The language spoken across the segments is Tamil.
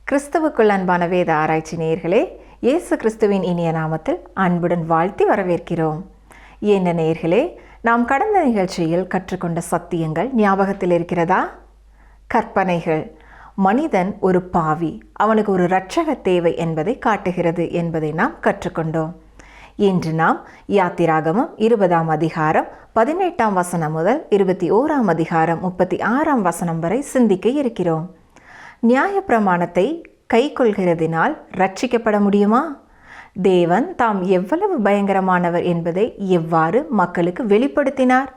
கிறிஸ்துவுக்குள் அன்பான வேத ஆராய்ச்சி நேயர்களே, இயேசு கிறிஸ்துவின் இனிய நாமத்தில் அன்புடன் வாழ்த்தி வரவேற்கிறோம். என்ன நேயர்களே, நாம் கடந்த நிகழ்ச்சியில் கற்றுக்கொண்ட சத்தியங்கள் ஞாபகத்தில் இருக்கிறதா? கற்பனைகள் மனிதன் ஒரு பாவி, அவனுக்கு ஒரு இரட்சக தேவை என்பதை காட்டுகிறது என்பதை நாம் கற்றுக்கொண்டோம். இன்று நாம் யாத்திராகமம் 20ஆம் அதிகாரம் 18ஆம் வசனம் முதல் 21ஆம் அதிகாரம் 36ஆம் வசனம் வரை சிந்திக்க இருக்கிறோம். நியாயப்பிரமாணத்தை கைக்கொள்கிறதினால் ரட்சிக்கப்பட முடியுமா? தேவன் தாம் எவ்வளவு பயங்கரமானவர் என்பதை எவ்வாறு மக்களுக்கு வெளிப்படுத்தினார்?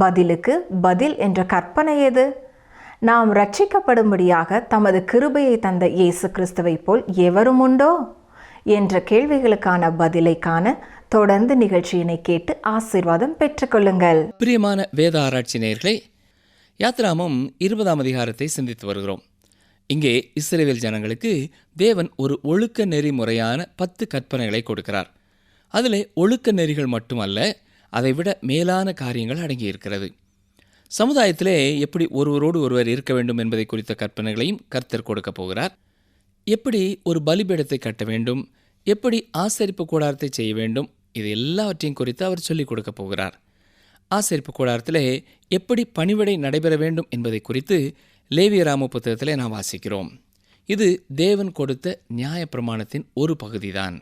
பதிலுக்கு பதில் என்ற கற்பனை எது? நாம் ரட்சிக்கப்படும்படியாக தமது கிருபையை தந்த இயேசு கிறிஸ்துவை போல் எவரும் உண்டோ என்ற கேள்விகளுக்கான பதிலை காண தொடர்ந்து நிகழ்ச்சியினை கேட்டு ஆசீர்வாதம் பெற்றுக்கொள்ளுங்கள். பிரியமான வேத ஆராய்ச்சி நேயர்களே, யாத்திராகமம் 20ஆம் அதிகாரத்தை சிந்தித்து வருகிறோம். இங்கே இஸ்ரவேல் ஜனங்களுக்கு தேவன் ஒரு ஒழுக்க நெறிமுறையான 10 கற்பனைகளை கொடுக்கிறார். அதில் ஒழுக்க நெறிகள் மட்டுமல்ல, அதைவிட மேலான காரியங்கள் அடங்கியிருக்கிறது. சமுதாயத்திலே எப்படி ஒருவரோடு ஒருவர் இருக்க வேண்டும் என்பதை குறித்த கற்பனைகளையும் கர்த்தர் கொடுக்க போகிறார். எப்படி ஒரு பலிபீடத்தை கட்ட வேண்டும், எப்படி ஆசரிப்பு கூடாரத்தை செய்ய வேண்டும், இது எல்லாவற்றையும் குறித்து அவர் சொல்லிக் கொடுக்க போகிறார். ஆசரிப்பு கூடாரத்திலே எப்படி பணிவிடை நடைபெற வேண்டும் என்பதை குறித்து லேவியராம புத்தகத்திலே நாம் வாசிக்கிறோம். இது தேவன் கொடுத்த நியாயப்பிரமாணத்தின் ஒரு பகுதிதான்.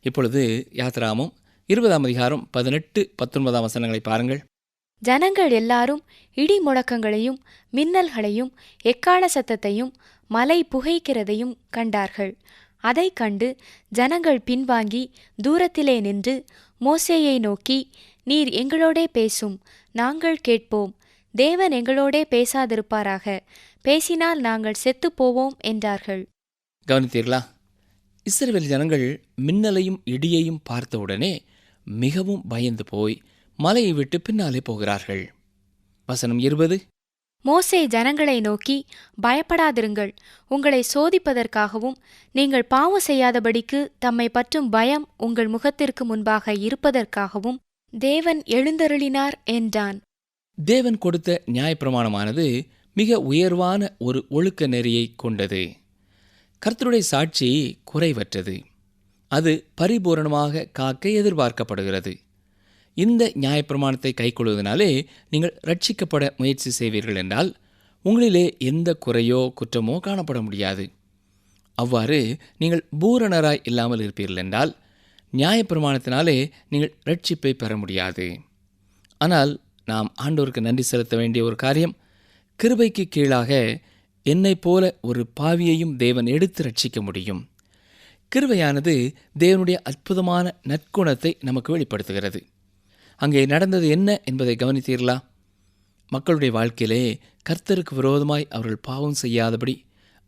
இப்பொழுது யாத்திராகமம் 20ஆம் அதிகாரம் 18-19 வசனங்களை பாருங்கள். ஜனங்கள் எல்லாரும் இடி முழக்கங்களையும் மின்னல்களையும் எக்காள சத்தத்தையும் மலை புகைக்கிறதையும் கண்டார்கள். அதைக் கண்டு ஜனங்கள் பின்வாங்கி தூரத்திலே நின்று மோசேயை நோக்கி, நீர் எங்களோடே பேசும், நாங்கள் கேட்போம். தேவன் எங்களோடே பேசாதிருப்பாராக, பேசினால் நாங்கள் செத்துப் போவோம் என்றார்கள். கவனித்தீர்களா? இஸ்ரவேல் ஜனங்கள் மின்னலையும் இடியையும் பார்த்தவுடனே மிகவும் பயந்து போய் மலையை விட்டு பின்னாலே போகிறார்கள். வசனம் 20. மோசே ஜனங்களை நோக்கி, பயப்படாதிருங்கள். உங்களை சோதிப்பதற்காகவும் நீங்கள் பாவம் செய்யாதபடிக்கு தம்மை பற்றும் பயம் உங்கள் முகத்திற்கு முன்பாக இருப்பதற்காகவும் தேவன் எழுந்தருளினார் என்றான். தேவன் கொடுத்த நியாயப்பிரமாணமானது மிக உயர்வான ஒரு ஒழுக்க நெறியை கொண்டது. கர்த்தருடைய சாட்சி குறைவற்றது. அது பரிபூரணமாக காக்க எதிர்பார்க்கப்படுகிறது. இந்த நியாயப்பிரமாணத்தை கைக்கொள்வதனாலே நீங்கள் ரட்சிக்கப்பட முயற்சி செய்வீர்கள் என்றால் உங்களிலே எந்த குறையோ குற்றமோ காணப்பட முடியாது. அவ்வாறு நீங்கள் பூரணராய் இல்லாமல் இருப்பீர்கள் என்றால் நியாயப்பிரமாணத்தினாலே நீங்கள் ரட்சிப்பை பெற முடியாது. ஆனால் நாம் ஆண்டவருக்கு நன்றி செலுத்த வேண்டிய ஒரு காரியம், கிருபைக்கு கீழாக என்னைப் போல ஒரு பாவியையும் தேவன் எடுத்து ரட்சிக்க முடியும். கிருபையானது தேவனுடைய அற்புதமான நற்குணத்தை நமக்கு வெளிப்படுத்துகிறது. அங்கே நடந்தது என்ன என்பதை கவனித்தீர்களா? மக்களுடைய வாழ்க்கையிலே கர்த்தருக்கு விரோதமாய் அவர்கள் பாவம் செய்யாதபடி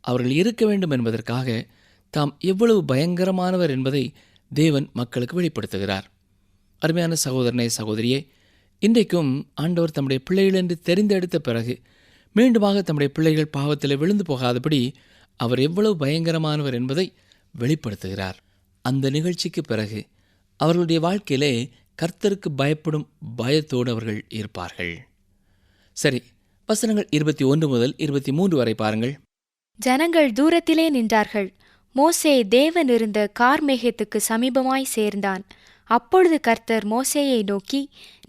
அவர்கள் இருக்க வேண்டும் என்பதற்காக தாம் எவ்வளவு பயங்கரமானவர் என்பதை தேவன் மக்களுக்கு வெளிப்படுத்துகிறார். அருமையான சகோதரனே, சகோதரியே, இன்றைக்கும் ஆண்டவர் தம்முடைய பிள்ளைகள் என்று தெரிந்தெடுத்த பிறகு மீண்டுமாக தம்முடைய பிள்ளைகள் பாவத்தில் விழுந்து போகாதபடி அவர் எவ்வளவு பயங்கரமானவர் என்பதை வெளிப்படுத்துகிறார். அந்த நிகழ்ச்சிக்கு பிறகு அவர்களுடைய வாழ்க்கையிலே கர்த்தருக்கு பயப்படும் பயத்தோடு அவர்கள் இருப்பார்கள். சரி, வசனங்கள் 21 முதல் 23 வரை பாருங்கள். ஜனங்கள் தூரத்திலே நின்றார்கள். மோசே தேவன் இருந்த கார்மேகத்துக்கு சமீபமாய் சேர்ந்தான். அப்பொழுது கர்த்தர் மோசேயை நோக்கி,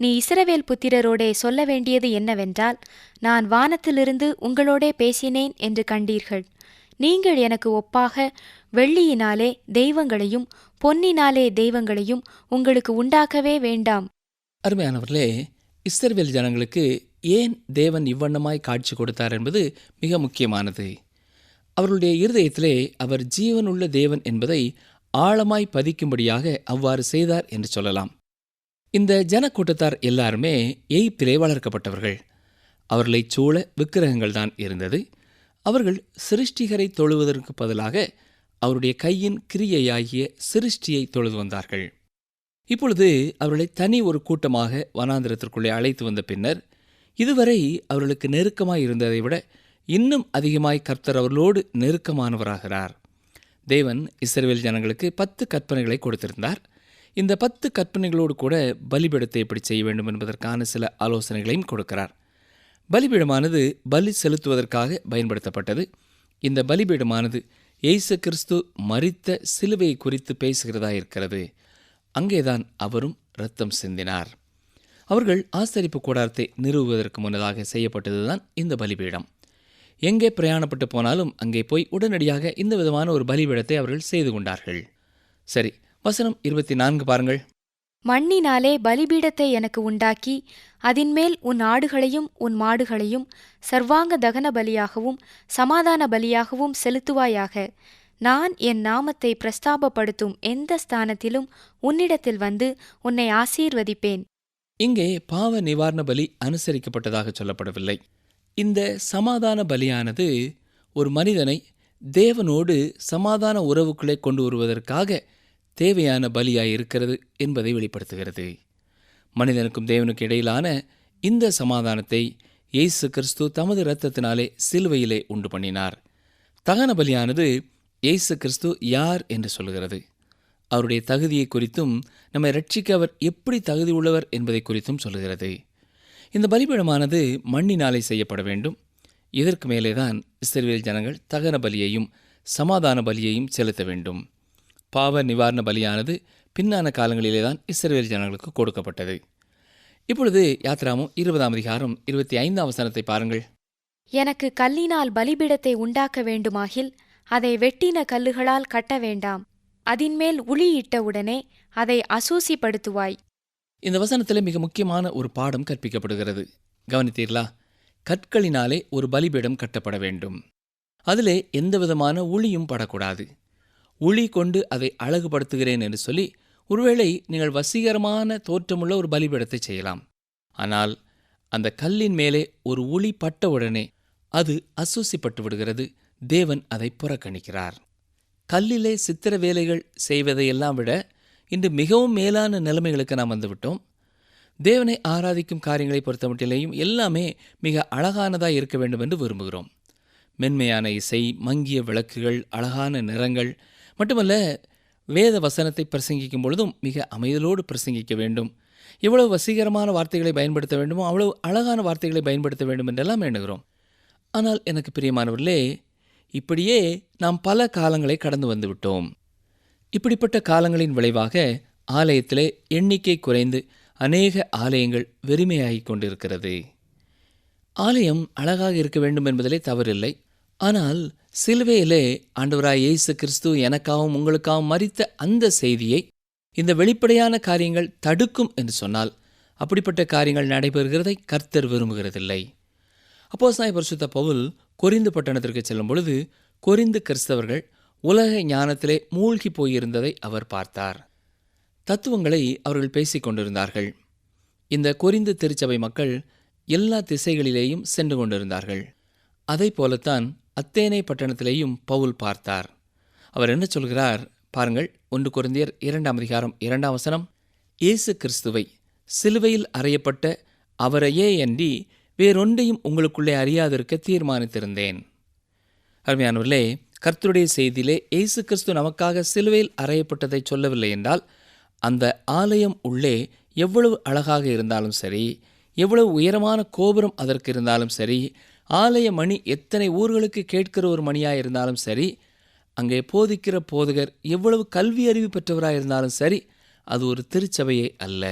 நீ இஸ்ரவேல் புத்திரரோடே சொல்ல வேண்டியது என்னவென்றால், நான் வானத்திலிருந்து உங்களோடே பேசினேன் என்று கண்டீர்கள். நீங்கள் எனக்கு ஒப்பாக வெள்ளியினாலே தெய்வங்களையும் பொன்னினாலே தெய்வங்களையும் உங்களுக்கு உண்டாக்கவே வேண்டாம். அருமையானவர்களே, இஸ்ரவேல் ஜனங்களுக்கு ஏன் தேவன் இவ்வண்ணமாய் காட்சி கொடுத்தார் என்பது மிக முக்கியமானது. அவர்களுடைய இருதயத்திலே அவர் ஜீவனுள்ள தேவன் என்பதை ஆழமாய் பதிக்கும்படியாக அவ்வாறு செய்தார் என்று சொல்லலாம். இந்த ஜனக்கூட்டத்தார் எல்லாருமே எகிப்திலே வளர்க்கப்பட்டவர்கள். அவர்களைச் சூழ விக்கிரகங்கள் தான் இருந்தது. அவர்கள் சிருஷ்டிகரை தொழுவதற்கு பதிலாக அவருடைய கையின் கிரியையாகிய சிருஷ்டியை தொழுது வந்தார்கள். இப்பொழுது அவர்களை தனி ஒரு கூட்டமாக வனாந்திரத்திற்குள்ளே அழைத்து வந்த பின்னர் இதுவரை அவர்களுக்கு நெருக்கமாய் இருந்ததை விட இன்னும் அதிகமாய் கர்த்தர் அவர்களோடு நெருக்கமானவராகிறார். தேவன் இஸ்ரவேல் ஜனங்களுக்கு 10 கற்பனைகளை கொடுத்திருந்தார். இந்த 10 கற்பனைகளோடு கூட பலிபீடத்தை எப்படி செய்ய வேண்டும் என்பதற்கான சில ஆலோசனைகளையும் கொடுக்கிறார். பலிபீடமானது பலி செலுத்துவதற்காக பயன்படுத்தப்பட்டது. இந்த பலிபீடமானது இயேசு கிறிஸ்து மரித்த சிலுவையை குறித்து பேசுகிறதா இருக்கிறது. அங்கேதான் அவரும் இரத்தம் சிந்தினார். அவர்கள் ஆசரிப்பு கூடாரத்தை நிறுவுவதற்கு முன்னதாக செய்யப்பட்டதுதான் இந்த பலிபீடம். எங்கே பிரயாணப்பட்டு போனாலும் அங்கே போய் உடனடியாக இந்த விதமான ஒரு பலிபீடத்தை அவர்கள் செய்து கொண்டார்கள். சரி, வசனம் 24 பாருங்கள். மண்ணினாலே பலிபீடத்தை எனக்கு உண்டாக்கி அதின்மேல் உன் ஆடுகளையும் உன் மாடுகளையும் சர்வாங்க தகன பலியாகவும் சமாதான பலியாகவும் செலுத்துவாயாக. நான் என் நாமத்தை பிரஸ்தாபப்படுத்தும் எந்த ஸ்தானத்திலும் உன்னிடத்தில் வந்து உன்னை ஆசீர்வதிப்பேன். இங்கே பாவ நிவாரண பலி அனுசரிக்கப்பட்டதாக சொல்லப்படவில்லை. இந்த சமாதான பலியானது ஒரு மனிதனை தேவனோடு சமாதான உறவுக்குள்ளே கொண்டு வருவதற்காக தேவையான பலியாய் இருக்கிறது என்பதை வெளிப்படுத்துகிறது. மனிதனுக்கும் தேவனுக்கு இடையிலான இந்த சமாதானத்தை இயேசு கிறிஸ்து தமது இரத்தத்தினாலே சிலுவையிலே உண்டு பண்ணினார். தகன பலியானது இயேசு கிறிஸ்து யார் என்று சொல்கிறது. அவருடைய தகுதியை குறித்தும் நம்மை ரட்சிக்க அவர் எப்படி தகுதி உள்ளவர் என்பதை குறித்தும் சொல்கிறது. இந்த பலிபீடமானது மண்ணினாலே செய்யப்பட வேண்டும். இதற்கு மேலேதான் இஸ்ரவேல் ஜனங்கள் தகன பலியையும் சமாதான பலியையும் செலுத்த வேண்டும். பாவ நிவாரண பலியானது பின்னான காலங்களிலே தான் இஸ்ரவேல் ஜனங்களுக்கு கொடுக்கப்பட்டது. இப்பொழுது யாத்ராமம் 20ஆம் அதிகாரம் 25ஆம் வசனத்தை பாருங்கள். எனக்கு கல்லினால் பலிபீடத்தை உண்டாக்க வேண்டுமாகில் அதை வெட்டின கல்லுகளால் கட்ட வேண்டாம். அதின்மேல் உளியிட்டவுடனே அதை அசூசிப்படுத்துவாய். இந்த வசனத்தில் மிக முக்கியமான ஒரு பாடம் கற்பிக்கப்படுகிறது. கவனித்தீர்களா? கற்களினாலே ஒரு பலிபீடம் கட்டப்பட வேண்டும். அதிலே எந்தவிதமான உளியும் படக்கூடாது. உளி கொண்டு அதை அழகுபடுத்துகிறேன் என்று சொல்லி ஒருவேளை நீங்கள் வசீகரமான தோற்றமுள்ள ஒரு பலிபீடத்தை செய்யலாம். ஆனால் அந்த கல்லின் மேலே ஒரு உளி பட்டவுடனே அது அசூசிப்பட்டு விடுகிறது. தேவன் அதை புறக்கணிக்கிறார். கல்லிலே சித்திர வேலைகள் செய்வதையெல்லாம் விட இன்று மிகவும் மேலான நிலைமைகளுக்கு நாம் வந்துவிட்டோம். தேவனை ஆராதிக்கும் காரியங்களை பொறுத்தமட்டிலேயும் எல்லாமே மிக அழகானதாக இருக்க வேண்டும் என்று விரும்புகிறோம். மென்மையான இசை, மங்கிய விளக்குகள், அழகான நிறங்கள் மட்டுமல்ல, வேத வசனத்தை பிரசங்கிக்கும் பொழுதும் மிக அமைதலோடு பிரசங்கிக்க வேண்டும். எவ்வளவு வசீகரமான வார்த்தைகளை பயன்படுத்த வேண்டுமோ அவ்வளவு அழகான வார்த்தைகளை பயன்படுத்த வேண்டும் என்றெல்லாம் எண்ணுகிறோம். ஆனால் எனக்கு பிரியமானவர்களே, இப்படியே நாம் பல காலங்களை கடந்து வந்துவிட்டோம். இப்படிப்பட்ட காலங்களின் விளைவாக ஆலயத்திலே எண்ணிக்கை குறைந்து அநேக ஆலயங்கள் வெறுமையாகிக் கொண்டிருக்கிறது. ஆலயம் அழகாக இருக்க வேண்டும் என்பதிலே தவறில்லை. ஆனால் சிலுவையிலே ஆண்டவராய் இயேசு கிறிஸ்து எனக்காகவும் உங்களுக்காகவும் மரித்த அந்த செய்தியை இந்த வெளிப்படையான காரியங்கள் தடுக்கும் என்று சொன்னால் அப்படிப்பட்ட காரியங்கள் நடைபெறுகிறதை கர்த்தர் விரும்புகிறதில்லை. அப்போஸ்தலனாகிய பரிசுத்த பவுல் கொரிந்து பட்டணத்திற்கு செல்லும் பொழுது கொரிந்து கிறிஸ்தவர்கள் உலக ஞானத்திலே மூழ்கி போயிருந்ததை அவர் பார்த்தார். தத்துவங்களை அவர்கள் பேசிக் கொண்டிருந்தார்கள். இந்த கொரிந்து திருச்சபை மக்கள் எல்லா திசைகளிலேயும் சென்று கொண்டிருந்தார்கள். அதை போலத்தான் அத்தேனை பட்டணத்திலேயும் பவுல் பார்த்தார். அவர் என்ன சொல்கிறார் பாருங்கள். 1 கொரிந்தியர் 2ஆம் அதிகாரம் 2ஆம் வசனம். இயேசு கிறிஸ்துவை சிலுவையில் அறையப்பட்ட அவரையே அன்றி வேறொன்றையும் உங்களுக்குள்ளே அறியாதிருக்க தீர்மானித்திருந்தேன். அருமையானவர்களே, கர்த்தருடைய செய்தியிலே இயேசு கிறிஸ்து நமக்காக சிலுவையில் அறையப்பட்டதை சொல்லவில்லை என்றால் அந்த ஆலயம் உள்ளே எவ்வளவு அழகாக இருந்தாலும் சரி, எவ்வளவு உயரமான கோபுரம் அதற்கு இருந்தாலும் சரி, ஆலய மணி எத்தனை ஊர்களுக்கு கேட்கிற ஒரு மணியாக இருந்தாலும் சரி, அங்கே போதிக்கிற போதகர் எவ்வளவு கல்வி அறிவு பெற்றவராக இருந்தாலும் சரி, அது ஒரு திருச்சபையே அல்ல.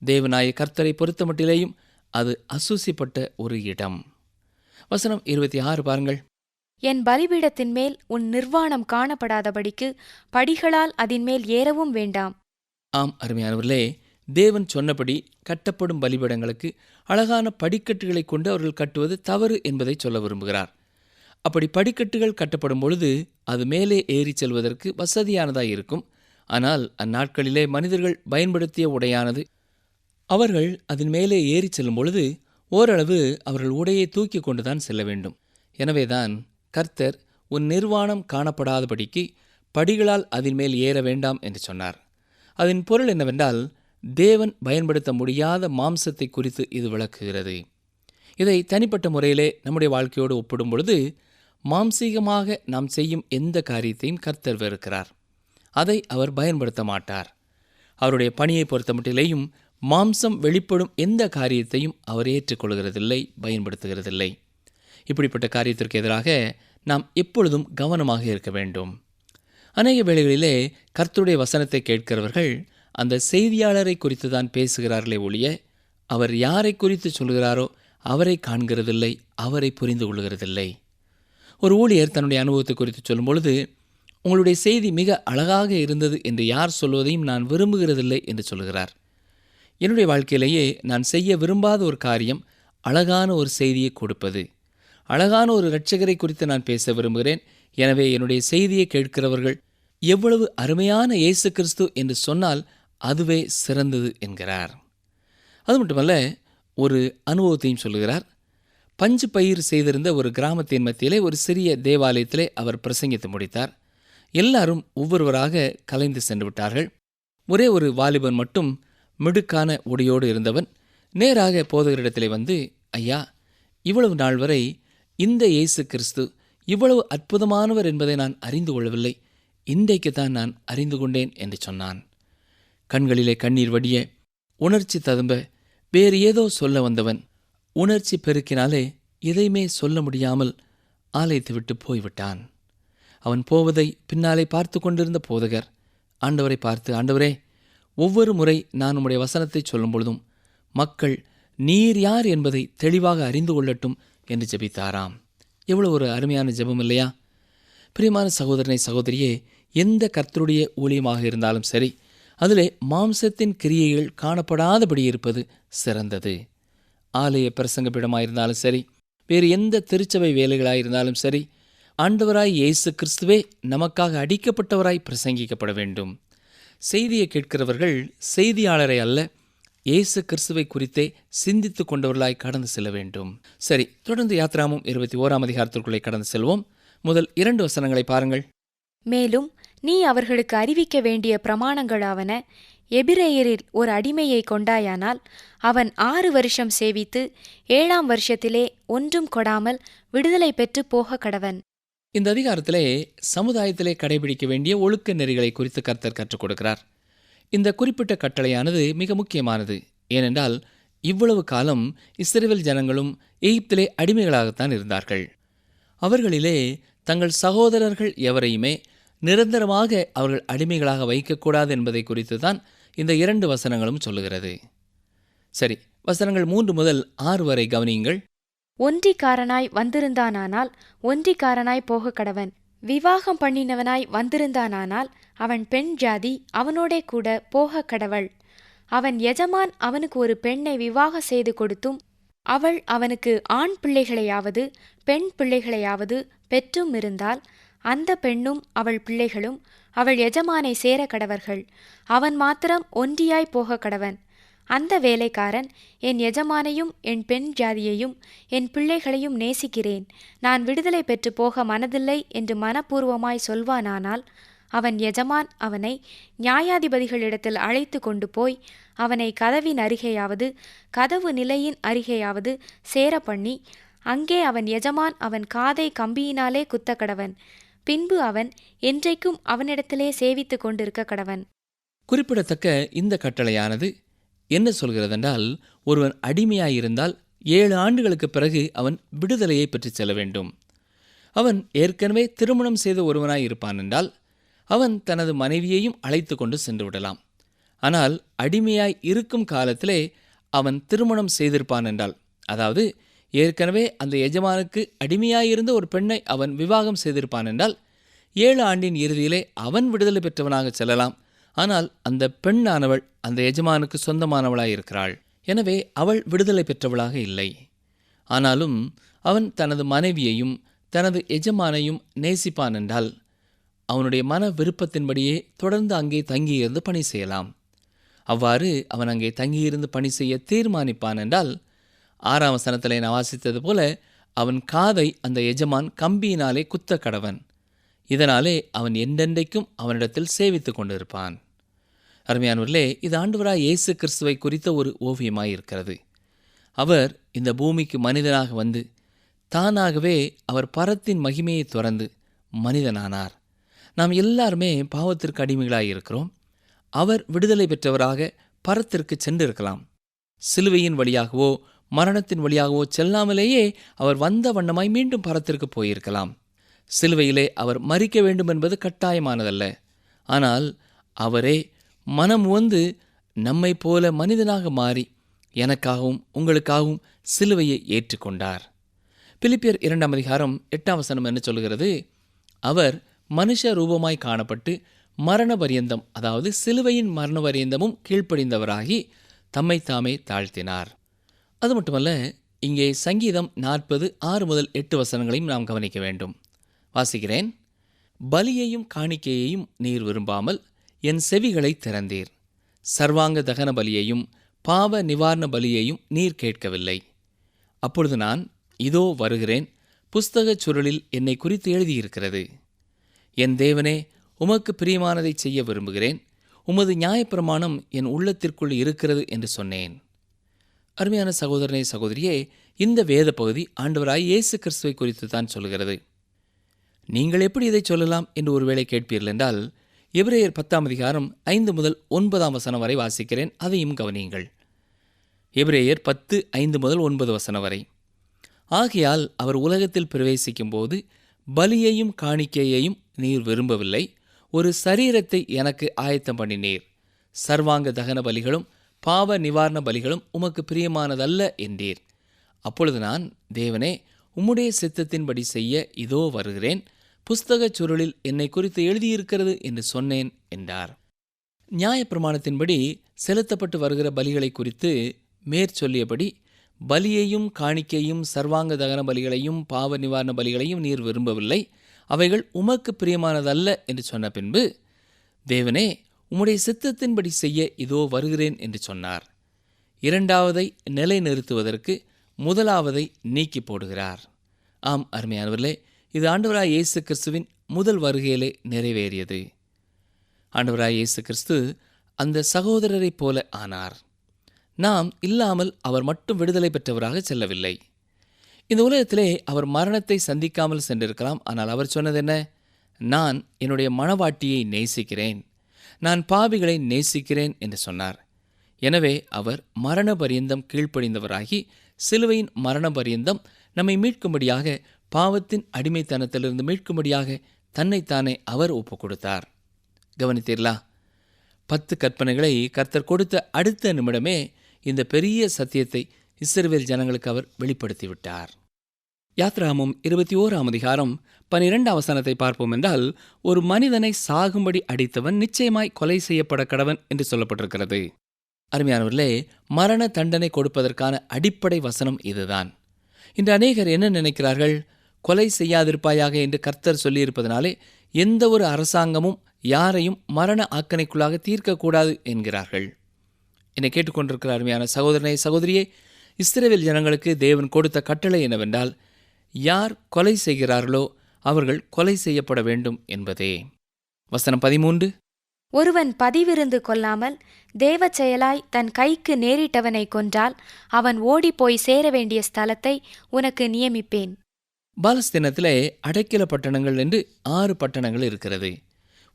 தேவனாய கர்த்தரை பொறுத்தமட்டிலேயும் அது அசூசிப்பட்ட ஒரு இடம். வசனம் 26 பாருங்கள். என் பலிபீடத்தின் மேல் உன் நிர்வாணம் காணப்படாதபடிக்கு படிகளால் அதின்மேல் ஏறவும் வேண்டாம். ஆம் அருமையானவர்களே, தேவன் சொன்னபடி கட்டப்படும் பலிபீடங்களுக்கு அழகான படிக்கட்டுகளை கொண்டு அவர்கள் கட்டுவது தவறு என்பதை சொல்ல விரும்புகிறார். அப்படி படிக்கட்டுகள் கட்டப்படும் பொழுது அது மேலே ஏறி செல்வதற்கு வசதியானதாக இருக்கும். ஆனால் அந்நாட்களிலே மனிதர்கள் பயன்படுத்திய உடையானது. அவர்கள் அதன் மேலே ஏறி செல்லும் பொழுது ஓரளவு அவர்கள் உடையை தூக்கி கொண்டுதான் செல்ல வேண்டும். எனவேதான் கர்த்தர் உன் நிர்வாணம் காணப்படாதபடிக்கு படிகளால் அதன் மேல் ஏற வேண்டாம் என்று சொன்னார். அதன் பொருள் என்னவென்றால், தேவன் பயன்படுத்த முடியாத மாம்சத்தை குறித்து இது விளக்குகிறது. இதை தனிப்பட்ட முறையிலே நம்முடைய வாழ்க்கையோடு ஒப்பிடும் பொழுது மாம்சீகமாக நாம் செய்யும் எந்த காரியத்தையும் கர்த்தர் வெறுக்கிறார். அதை அவர் பயன்படுத்த மாட்டார். அவருடைய பணியை பொறுத்த மட்டிலேயும் மாம்சம் வெளிப்படும் எந்த காரியத்தையும் அவர் ஏற்றுக்கொள்கிறதில்லை, பயன்படுத்துகிறதில்லை. இப்படிப்பட்ட காரியத்திற்கு எதிராக நாம் எப்பொழுதும் கவனமாக இருக்க வேண்டும். அநேக வேளைகளிலே கர்த்தருடைய வசனத்தை கேட்கிறவர்கள் அந்த செய்தியாளரை குறித்து தான் பேசுகிறார்களே ஒழிய, அவர் யாரை குறித்து சொல்கிறாரோ அவரை காண்கிறதில்லை, அவரை புரிந்து கொள்கிறதில்லை. ஒரு ஊழியர் தன்னுடைய அனுபவத்தை குறித்து சொல்லும் பொழுது, உங்களுடைய செய்தி மிக அழகாக இருந்தது என்று யார் சொல்வதையும் நான் விரும்புகிறதில்லை என்று சொல்கிறார். என்னுடைய வாழ்க்கையிலேயே நான் செய்ய விரும்பாத ஒரு காரியம் அழகான ஒரு செய்தியை கொடுப்பது. அழகான ஒரு இரட்சகரை குறித்து நான் பேச விரும்புகிறேன். எனவே என்னுடைய செய்தியை கேட்கிறவர்கள் எவ்வளவு அருமையான இயேசு கிறிஸ்து என்று சொன்னால் அதுவே சிறந்தது என்கிறார். அது மட்டுமல்ல, ஒரு அனுபவத்தையும் சொல்லுகிறார். பஞ்சு பயிர் செய்திருந்த ஒரு கிராமத்தின் மத்தியிலே ஒரு சிறிய தேவாலயத்திலே அவர் பிரசங்கித்து முடித்தார். எல்லாரும் ஒவ்வொருவராக கலைந்து சென்று விட்டார்கள். ஒரே ஒரு வாலிபன் மட்டும் மிடுக்கான உடையோடு இருந்தவன் நேராக போதகரிடத்திலே வந்து, ஐயா, இவ்வளவு நாள் வரை இந்த இயேசு கிறிஸ்து இவ்வளவு அற்புதமானவர் என்பதை நான் அறிந்து கொள்ளவில்லை, இன்றைக்குத்தான் நான் அறிந்து கொண்டேன் என்று சொன்னான். கண்களிலே கண்ணீர் வடிய, உணர்ச்சி ததும்ப, வேறு ஏதோ சொல்ல வந்தவன் உணர்ச்சி பெருக்கினாலே எதையுமே சொல்ல முடியாமல் ஆலயத்தை விட்டு போய்விட்டான். அவன் போவதை பின்னாலே பார்த்து கொண்டிருந்த போதகர் ஆண்டவரை பார்த்து, ஆண்டவரே, ஒவ்வொரு முறை நான் உம்முடைய வசனத்தை சொல்லும் பொழுதும் மக்கள் நீர் யார் என்பதை தெளிவாக அறிந்து கொள்ளட்டும் என்று ஜெபித்தாராம். எவ்வளவு ஒரு அருமையான ஜெபம் இல்லையா? பிரியமான சகோதரனை, சகோதரியே, எந்த கர்த்தருடைய ஊழியமாக இருந்தாலும் சரி, அதிலே மாம்சத்தின் கிரியைகள் காணப்படாதபடி இருப்பது சிறந்தது. ஆலய பிரசங்கப்பிடமாயிருந்தாலும் சரி, வேறு எந்த திருச்சபை வேலைகளாயிருந்தாலும் சரி, ஆண்டவராய் இயேசு கிறிஸ்துவே நமக்காக அடிக்கப்பட்டவராய் பிரசங்கிக்கப்பட வேண்டும். செய்தியை கேட்கிறவர்கள் செய்தியாளரை அல்ல, இயேசு கிறிஸ்துவை குறித்தே சிந்தித்து கொண்டவர்களாய் கடந்து செல்ல வேண்டும். சரி, தொடர்ந்து யாத்ராகமம் 21ஆம் அதிகாரத்திற்குள்ளே கடந்து செல்வோம். முதல் 2 வசனங்களை பாருங்கள். மேலும் நீ அவர்களுக்கு அறிவிக்க வேண்டிய பிரமாணங்களாவன, எபிரேயரில் ஒரு அடிமையை கொண்டாயானால் அவன் 6 வருஷம் சேவித்து 7ஆம் வருஷத்திலே ஒன்றும் கொடாமல் விடுதலை பெற்று போக கடவன். இந்த அதிகாரத்திலே சமுதாயத்திலே கடைபிடிக்க வேண்டிய ஒழுக்க நெறிகளை குறித்து கர்த்தர் கற்றுக் கொடுக்கிறார். இந்த குறிப்பிட்ட கட்டளையானது மிக முக்கியமானது. ஏனென்றால் இவ்வளவு காலம் இஸ்ரவேல் ஜனங்களும் எகிப்திலே அடிமைகளாகத்தான் இருந்தார்கள். அவர்களிலே தங்கள் சகோதரர்கள் எவரையுமே நிரந்தரமாக அவர்கள் அடிமைகளாக வைக்கக்கூடாது என்பதை குறித்து தான் இந்த 2 வசனங்களும் சொல்லுகிறது. சரி, வசனங்கள் 3 முதல் 6 வரை கவனியுங்கள். ஒன்றிக்காரனாய் வந்திருந்தானால் ஒன்றிக்காரனாய் போக கடவன். விவாகம் பண்ணினவனாய் வந்திருந்தானால் அவன் பெண் ஜாதி அவனோடே கூட போக கடவள். அவன் எஜமான் அவனுக்கு ஒரு பெண்ணை விவாக செய்து கொடுத்தும் அவள் அவனுக்கு ஆண் பிள்ளைகளையாவது பெண் பிள்ளைகளையாவது பெற்றும் இருந்தால் அந்த பெண்ணும் அவள் பிள்ளைகளும் அவள் எஜமானை சேர கடவர்கள். அவன் மாத்திரம் ஒன்றியாய் போக கடவன். அந்த வேலைக்காரன், என் எஜமானையும் என் பெண் ஜாதியையும் என் பிள்ளைகளையும் நேசிக்கிறேன், நான் விடுதலை பெற்று போக மனதில்லை என்று மனப்பூர்வமாய் சொல்வானானால் அவன் எஜமான் அவனை நியாயாதிபதிகளிடத்தில் அழைத்து கொண்டு போய் அவனை கதவின் அருகேயாவது கதவு நிலையின் அருகேயாவது சேர பண்ணி அங்கே அவன் எஜமான் அவன் காதை கம்பியினாலே குத்த கடவன். பின்பு அவன் என்றைக்கும் அவனிடத்திலே சேவித்து கொண்டிருக்க கடவன். குறிப்பிடத்தக்க இந்த கட்டளையானது என்ன சொல்கிறதென்றால், ஒருவன் அடிமையாயிருந்தால் 7 ஆண்டுகளுக்கு பிறகு அவன் விடுதலையை பெற்று செல்ல வேண்டும். அவன் ஏற்கனவே திருமணம் செய்த ஒருவனாய் இருப்பான் என்றால் அவன் தனது மனைவியையும் அழைத்து கொண்டு சென்று விடலாம். ஆனால் அடிமையாய் இருக்கும் காலத்திலே அவன் திருமணம் செய்திருப்பான் என்றால், அதாவது ஏற்கனவே அந்த எஜமானுக்கு அடிமையாயிருந்த ஒரு பெண்ணை அவன் விவாகம் செய்திருப்பான் என்றால் 7 ஆண்டின் இறுதியிலே அவன் விடுதலை பெற்றவனாக செல்லலாம். ஆனால் அந்த பெண்ணானவள் அந்த எஜமானுக்கு சொந்தமானவளாயிருக்கிறாள். எனவே அவள் விடுதலை பெற்றவளாக இல்லை. ஆனாலும் அவன் தனது மனைவியையும் தனது எஜமானையும் நேசிப்பான் என்றால் அவனுடைய மன விருப்பத்தின்படியே தொடர்ந்து அங்கே தங்கியிருந்து பணி செய்யலாம். அவ்வாறு அவன் அங்கே தங்கியிருந்து பணி செய்ய தீர்மானிப்பான் என்றால் 6ஆம் வசனத்திலே நான் வாசித்தது போல அவன் காதை அந்த எஜமான் கம்பியினாலே குத்த கடவன். இதனாலே அவன் என்றென்றைக்கும் அவனிடத்தில் சேவித்து கொண்டிருப்பான். அருமையானவர்களே, இது ஆண்டவராய் இயேசு கிறிஸ்துவை குறித்த ஒரு ஓவியமாயிருக்கிறது. அவர் இந்த பூமிக்கு மனிதனாக வந்து தானாகவே அவர் பரத்தின் மகிமையை துறந்து மனிதனானார். நாம் எல்லாருமே பாவத்திற்கு அடிமைகளாயிருக்கிறோம். அவர் விடுதலை பெற்றவராக பரத்திற்கு சென்றிருக்கலாம். சிலுவையின் வழியாகவோ மரணத்தின் வழியாகவோ செல்லாமலேயே அவர் வந்த வண்ணமாய் மீண்டும் பரத்திற்கு போயிருக்கலாம். சிலுவையிலே அவர் மரிக்க வேண்டும் என்பது கட்டாயமானதல்ல. ஆனால் அவரே மனம் வந்து நம்மை போல மனிதனாக மாறி எனக்காகவும் உங்களுக்காகவும் சிலுவையை ஏற்றுக்கொண்டார். பிலிப்பியர் 2ஆம் அதிகாரம் 8ஆம் வசனம் என்ன சொல்கிறது? அவர் மனுஷ ரூபமாய் காணப்பட்டு மரண பரியந்தம், அதாவது சிலுவையின் மரண பரியந்தமும் கீழ்ப்படிந்தவராகி தம்மை தாமே தாழ்த்தினார். அது மட்டுமல்ல, இங்கே சங்கீதம் 40 6 முதல் 8 வசனங்களையும் நாம் கவனிக்க வேண்டும். வாசிக்கிறேன். பலியையும் காணிக்கையையும் நீர் விரும்பாமல் என் செவிகளை திறந்தீர். சர்வாங்க தகன பலியையும் பாவ நிவாரண பலியையும் நீர் கேட்கவில்லை. அப்பொழுது நான், இதோ வருகிறேன், புஸ்தகச் சுருளில் என்னை குறித்து எழுதியிருக்கிறது. என் தேவனே, உமக்கு பிரியமானதை செய்ய விரும்புகிறேன். உமது நியாயப்பிரமாணம் என் உள்ளத்திற்குள் இருக்கிறது என்று சொன்னேன். அருமையான சகோதரனே, சகோதரியே, இந்த வேத பகுதி ஆண்டவராய் இயேசு கிறிஸ்துவை குறித்து தான் சொல்கிறது. நீங்கள் எப்படி இதை சொல்லலாம் என்று ஒருவேளை கேட்பீர்கள் என்றால், எபிரேயர் 10ஆம் அதிகாரம் 5 முதல் 9ஆம் வசனம் வரை வாசிக்கிறேன். அதையும் கவனியுங்கள். எபிரேயர் 10 5 முதல் 9 வசனம் வரை. ஆகையால் அவர் உலகத்தில் பிரவேசிக்கும் போது பலியையும் காணிக்கையையும் நீர் விரும்பவில்லை, ஒரு சரீரத்தை எனக்கு ஆயத்தம் பண்ணினீர். சர்வாங்க தகன பலிகளும் பாவ நிவாரண பலிகளும் உமக்கு பிரியமானதல்ல என்றீர். அப்பொழுது நான், தேவனே, உம்முடைய சித்தத்தின்படி செய்ய இதோ வருகிறேன், புஸ்தகச் சுருளில் என்னை குறித்து எழுதியிருக்கிறது என்று சொன்னேன் என்றார். நியாயப்பிரமாணத்தின்படி செலுத்தப்பட்டு வருகிற பலிகளை குறித்து மேற்சொல்லியபடி பலியையும் காணிக்கையும் சர்வாங்க தகன பலிகளையும் பாவ நிவாரண பலிகளையும் நீர் விரும்பவில்லை, அவைகள் உமக்கு பிரியமானதல்ல என்று சொன்ன பின்பு, தேவனே, உம்முடைய சித்தத்தின்படி செய்ய இதோ வருகிறேன் என்று சொன்னார். இரண்டாவதை நிலைநிறுத்துவதற்கு முதலாவதை நீக்கி போடுகிறார். ஆம் அருமையானவர்களே, இது ஆண்டவராய் இயேசு கிறிஸ்துவின் முதல் வருகையிலே நிறைவேறியது. ஆண்டவராய் இயேசு கிறிஸ்து அந்த சகோதரரைப் போல ஆனார். நாம் இல்லாமல் அவர் மட்டும் விடுதலை பெற்றவராக செல்லவில்லை. இந்த உலகத்திலே அவர் மரணத்தை சந்திக்காமல் சென்றிருக்கலாம். ஆனால் அவர் சொன்னது என்ன? நான் என்னுடைய மணவாட்டியை நேசிக்கிறேன், நான் பாவிகளை நேசிக்கிறேன் என்று சொன்னார். எனவே அவர் மரண பரியந்தம் கீழ்ப்படிந்தவராகி சிலுவையின் மரண பரியந்தம் நம்மை மீட்கும்படியாக, பாவத்தின் அடிமைத்தனத்திலிருந்து மீட்கும்படியாக தன்னைத்தானே அவர் ஒப்புக் கொடுத்தார். கவனித்தீர்களா? 10 கற்பனைகளை கர்த்தர் கொடுத்த அடுத்த நிமிடமே இந்த பெரிய சத்தியத்தை இஸ்ரவேல் ஜனங்களுக்கு அவர் வெளிப்படுத்திவிட்டார். யாத்ராகமம் 21ஆம் அதிகாரம் 12ஆம் வசனத்தை பார்ப்போம் என்றால், ஒரு மனிதனை சாகும்படி அடித்தவன் நிச்சயமாய் கொலை செய்யப்பட கடவன் என்று சொல்லப்பட்டிருக்கிறது. அருமையானவர்களே, மரண தண்டனை கொடுப்பதற்கான அடிப்படை வசனம் இதுதான். இன்று அநேகர் என்ன நினைக்கிறார்கள்? கொலை செய்யாதிருப்பாயாக என்று கர்த்தர் சொல்லியிருப்பதனாலே எந்த ஒரு அரசாங்கமும் யாரையும் மரண ஆக்கணைக்குள்ளாக தீர்க்கக்கூடாது என்கிறார்கள். என்னை கேட்டுக்கொண்டிருக்கிற அருமையான சகோதரனே, சகோதரியே, இஸ்ரவேல் ஜனங்களுக்கு தேவன் கொடுத்த கட்டளை என்னவென்றால், யார் கொலை செய்கிறார்களோ அவர்கள் கொலை செய்யப்பட வேண்டும் என்பதே. வசனம் 13. ஒருவன் பதிவிருந்து கொள்ளாமல் தேவ செயலாய் தன் கைக்கு நேரிட்டவனை கொன்றால் அவன் ஓடிப்போய் சேர வேண்டிய ஸ்தலத்தை உனக்கு நியமிப்பேன். பாலஸ்தீனத்திலே அடைக்கல பட்டணங்கள் என்று 6 பட்டணங்கள் இருக்கிறது.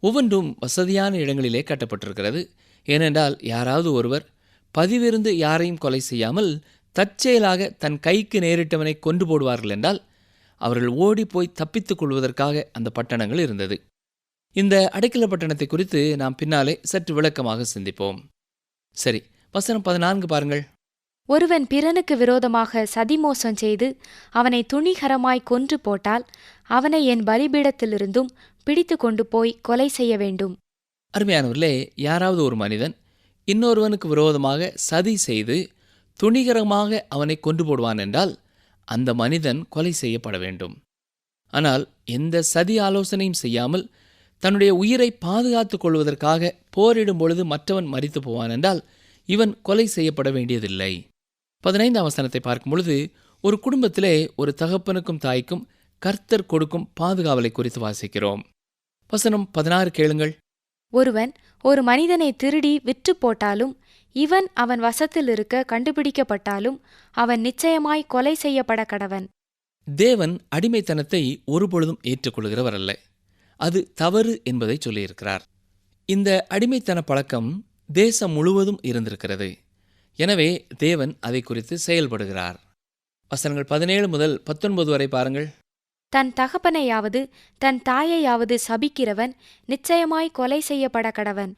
ஒவ்வொன்றும் வசதியான இடங்களிலே கட்டப்பட்டிருக்கிறது. ஏனென்றால் யாராவது ஒருவர் பதிவிருந்து யாரையும் கொலை செய்யாமல் தற்செயலாக தன் கைக்கு நேரிட்டவனை கொண்டு போடுவார்கள் என்றால் அவர்கள் ஓடிப்போய் தப்பித்துக் கொள்வதற்காக அந்த பட்டணங்கள் இருந்தது. இந்த அடைக்கல பட்டணத்தை குறித்து நாம் பின்னாலே சற்று விளக்கமாக சிந்திப்போம். சரி, வசனம் 14 பாருங்கள். ஒருவன் பிறனுக்கு விரோதமாக சதிமோசம் செய்து அவனை துணிகரமாய் கொன்று போட்டால் அவனை என் பலிபீடத்திலிருந்தும் பிடித்து கொண்டு போய் கொலை செய்ய வேண்டும். அருமையானவர்களே, யாராவது ஒரு மனிதன் இன்னொருவனுக்கு விரோதமாக சதி செய்து துணிகரமாக அவனை கொன்று போடுவான் என்றால் அந்த மனிதன் கொலை செய்யப்பட வேண்டும். ஆனால் எந்த சதி ஆலோசனையும் செய்யாமல் தன்னுடைய உயிரை பாதுகாத்துக் கொள்வதற்காக போரிடும் பொழுது மற்றவன் மரித்து போவான் என்றால் இவன் கொலை செய்யப்பட வேண்டியதில்லை. 15ஆம் வசனத்தை பார்க்கும் பொழுது ஒரு குடும்பத்திலே ஒரு தகப்பனுக்கும் தாய்க்கும் கர்த்தர் கொடுக்கும் பாதுகாவலை குறித்து வாசிக்கிறோம். வசனம் 16 கேளுங்கள். ஒருவன் ஒரு மனிதனை திருடி விற்று போட்டாலும் இவன் அவன் வசத்தில் இருக்க கண்டுபிடிக்கப்பட்டாலும் அவன் நிச்சயமாய் கொலை செய்யப்பட கடவன். தேவன் அடிமைத்தனத்தை ஒருபொழுதும் ஏற்றுக்கொள்கிறவர் அல்ல. அது தவறு என்பதை சொல்லியிருக்கிறார். இந்த அடிமைத்தன பழக்கம் தேசம் முழுவதும் இருந்திருக்கிறது. எனவே தேவன் அதை குறித்து செயல்படுகிறார். வசனங்கள் 17 முதல் 19 வரை பாருங்கள். தன் தகப்பனையாவது தன் தாயையாவது சபிக்கிறவன் நிச்சயமாய் கொலை செய்யப்பட கடவன்.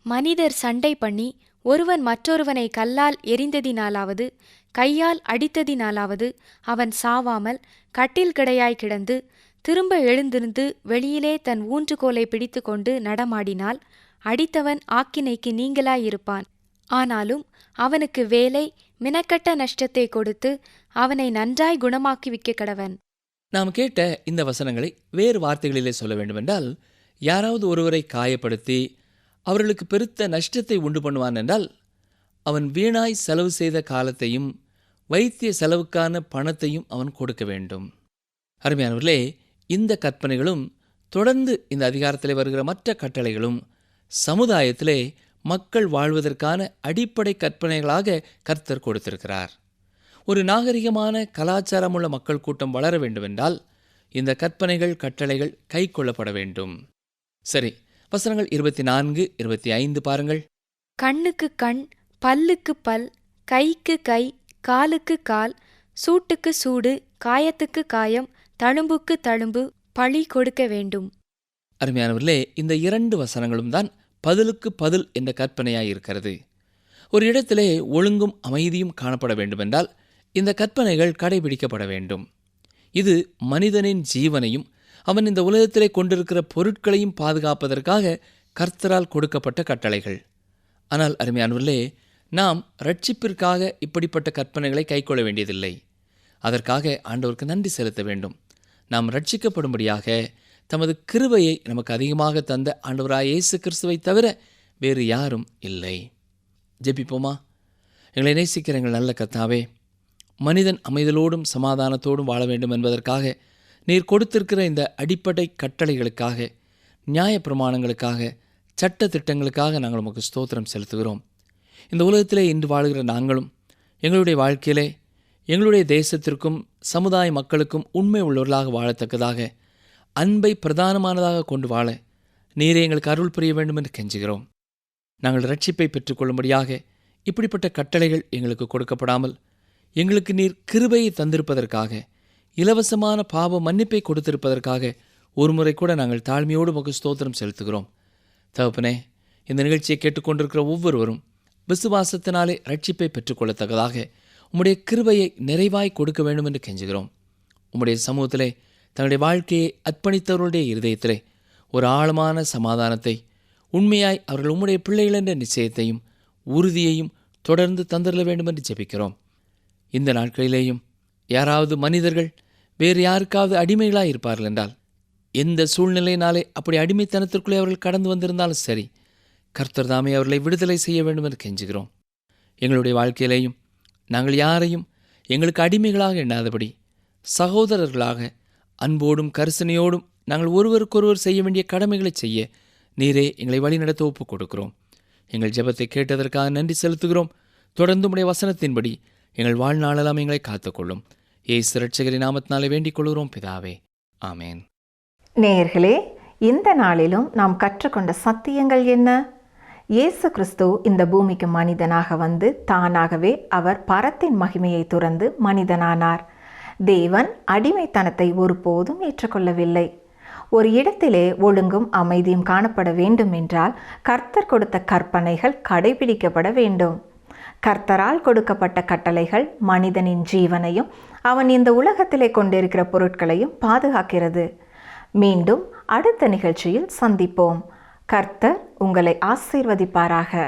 மனிதர் சண்டை பண்ணி ஒருவன் மற்றொருவனை கல்லால் எறிந்ததினாலாவது கையால் அடித்ததினாலாவது அவன் சாவாமல் கட்டில் கிடையாய் கிடந்து திரும்ப எழுந்திருந்து வெளியிலே தன் ஊன்றுகோலை பிடித்து கொண்டு நடமாடினால் அடித்தவன் ஆக்கினைக்கு நீங்களாயிருப்பான். ஆனாலும் அவனுக்கு வேலை மினக்கட்ட நஷ்டத்தை கொடுத்து அவனை நன்றாய் குணமாக்குவிக்க கடவன். நாம் கேட்ட இந்த வசனங்களை வேறு வார்த்தைகளிலே சொல்ல வேண்டுமென்றால், யாராவது ஒருவரை காயப்படுத்தி அவர்களுக்கு பெருத்த நஷ்டத்தை உண்டு பண்ணுவான் என்றால், அவன் வீணாய் செலவு செய்த காலத்தையும் வைத்திய செலவுக்கான பணத்தையும் அவன் கொடுக்க வேண்டும். அருமையானவர்களே, இந்த கற்பனைகளும் தொடர்ந்து இந்த அதிகாரத்திலே வருகிற மற்ற கட்டளைகளும் சமுதாயத்திலே மக்கள் வாழ்வதற்கான அடிப்படை கற்பனைகளாக கர்த்தர் கொடுத்திருக்கிறார். ஒரு நாகரிகமான கலாச்சாரமுள்ள மக்கள் கூட்டம் வளர வேண்டுமென்றால் இந்த கற்பனைகள் கட்டளைகள் கை கொள்ளப்பட வேண்டும். சரி, வசனங்கள் 24, 25 பாருங்கள். கண்ணுக்கு கண், பல்லுக்கு பல், கைக்கு கை, காலுக்கு கால், சூட்டுக்கு சூடு, காயத்துக்கு காயம், தழும்புக்கு தழும்பு, பழி கொடுக்க வேண்டும். அருமையானவர்களே, இந்த 2 வசனங்களும் தான் பதிலுக்கு பதில் என்ற கற்பனையாயிருக்கிறது. ஒரு இடத்திலே ஒழுங்கும் அமைதியும் காணப்பட வேண்டுமென்றால் இந்த கற்பனைகள் கடைபிடிக்கப்பட வேண்டும். இது மனிதனின் ஜீவனையும் அவன் இந்த உலகத்திலே கொண்டிருக்கிற பொருட்களையும் பாதுகாப்பதற்காக கர்த்தரால் கொடுக்கப்பட்ட கட்டளைகள். ஆனால் அருமையானவர்களே, நாம் ரட்சிப்பிற்காக இப்படிப்பட்ட கற்பனைகளை கைக்கொள்ள வேண்டியதில்லை. அதற்காக ஆண்டவருக்கு நன்றி செலுத்த வேண்டும். நாம் ரட்சிக்கப்படும்படியாக தமது கிருபையை நமக்கு அதிகமாக தந்த ஆண்டவராய் இயேசு கிறிஸ்துவை தவிர வேறு யாரும் இல்லை. ஜெபிப்போமா. எங்களை நேசிக்கிற எங்கள் நல்ல கர்த்தாவே, மனிதன் அமைதலோடும் சமாதானத்தோடும் வாழ வேண்டும் என்பதற்காக நீர் கொடுத்திருக்கிற இந்த அடிப்படை கட்டளைகளுக்காக, நியாய பிரமாணங்களுக்காக, சட்ட திட்டங்களுக்காக நாங்கள் உமக்கு ஸ்தோத்திரம் செலுத்துகிறோம். இந்த உலகத்திலே இன்று வாழ்கிற நாங்களும் எங்களுடைய வாழ்க்கையிலே எங்களுடைய தேசத்திற்கும் சமுதாய மக்களுக்கும் உண்மை உள்ளவர்களாக வாழத்தக்கதாக அன்பை பிரதானமானதாக கொண்டு வாழ நீரே எங்களுக்கு அருள் புரிய வேண்டும் என்று கெஞ்சுகிறோம். நாங்கள் ரட்சிப்பை பெற்றுக்கொள்ளும்படியாக இப்படிப்பட்ட கட்டளைகள் எங்களுக்கு கொடுக்கப்படாமல் எங்களுக்கு நீர் கிருபையை தந்திருப்பதற்காக, இலவசமான பாவ மன்னிப்பை கொடுத்திருப்பதற்காக ஒரு முறை கூட நாங்கள் தாழ்மையோடு உமக்கு ஸ்தோத்திரம் செலுத்துகிறோம். தகப்பனே, இந்த நிகழ்ச்சியை கேட்டுக்கொண்டிருக்கிற ஒவ்வொருவரும் விசுவாசத்தினாலே ரட்சிப்பை பெற்றுக்கொள்ளத்தக்கதாக உம்முடைய கிருபையை நிறைவாய் கொடுக்க வேண்டும் என்று கெஞ்சுகிறோம். உம்முடைய சமூகத்திலே தங்களுடைய வாழ்க்கையை அர்ப்பணித்தவர்களுடைய இருதயத்திலே ஒரு ஆழமான சமாதானத்தை, உண்மையாய் அவர்கள் உம்முடைய பிள்ளைகள் என்ற நிச்சயத்தையும் உறுதியையும் தொடர்ந்து தந்திரல வேண்டும் என்று ஜெபிக்கிறோம். இந்த நாட்களிலேயும் யாராவது மனிதர்கள் வேறு யாருக்காவது அடிமைகளாக இருப்பார்கள் என்றால், எந்த சூழ்நிலையினாலே அப்படி அடிமைத்தனத்திற்குள்ளே அவர்கள் கடந்து வந்திருந்தாலும் சரி, கர்த்தர் தாமே அவர்களை விடுதலை செய்ய வேண்டும் என்று கெஞ்சுகிறோம். எங்களுடைய வாழ்க்கையிலேயும் நாங்கள் யாரையும் எங்களுக்கு அடிமைகளாக எண்ணாதபடி சகோதரர்களாக அன்போடும் கரிசனையோடும் நாங்கள் ஒருவருக்கொருவர் செய்ய வேண்டிய கடமைகளை செய்ய நீரே எங்களை வழிநடத்த ஒப்புக் கொடுக்கிறோம். எங்கள் ஜெபத்தை கேட்டதற்காக நன்றி செலுத்துகிறோம். தொடர்ந்து உம்முடைய வசனத்தின்படி எங்கள் வாழ்நாளெல்லாம் எங்களை காத்துக்கொள்ளும். இயேசு இரட்சகரின் நாமத்தினாலே வேண்டிக் கொள்கிறோம் பிதாவே, ஆமேன். நேயர்களே, இந்த நாளிலும் நாம் கற்றுக்கொண்ட சத்தியங்கள் என்ன? இயேசு கிறிஸ்து இந்த பூமிக்கு மனிதனாக வந்து தானாகவே அவர் பரத்தின் மகிமையை துறந்து மனிதனானார். தேவன் அடிமைத்தனத்தை ஒருபோதும் ஏற்றுக்கொள்ளவில்லை. ஒரு இடத்திலே ஒழுங்கும் அமைதியும் காணப்பட வேண்டும் என்றால் கர்த்தர் கொடுத்த கற்பனைகள் கடைபிடிக்கப்பட வேண்டும். கர்த்தரால் கொடுக்கப்பட்ட கட்டளைகள் மனிதனின் ஜீவனையும் அவன் இந்த உலகத்திலே கொண்டிருக்கிற பொருட்களையும் பாதுகாக்கிறது. மீண்டும் அடுத்த நிகழ்ச்சியில் சந்திப்போம். கர்த்தர் உங்களை ஆசீர்வதிப்பாராக.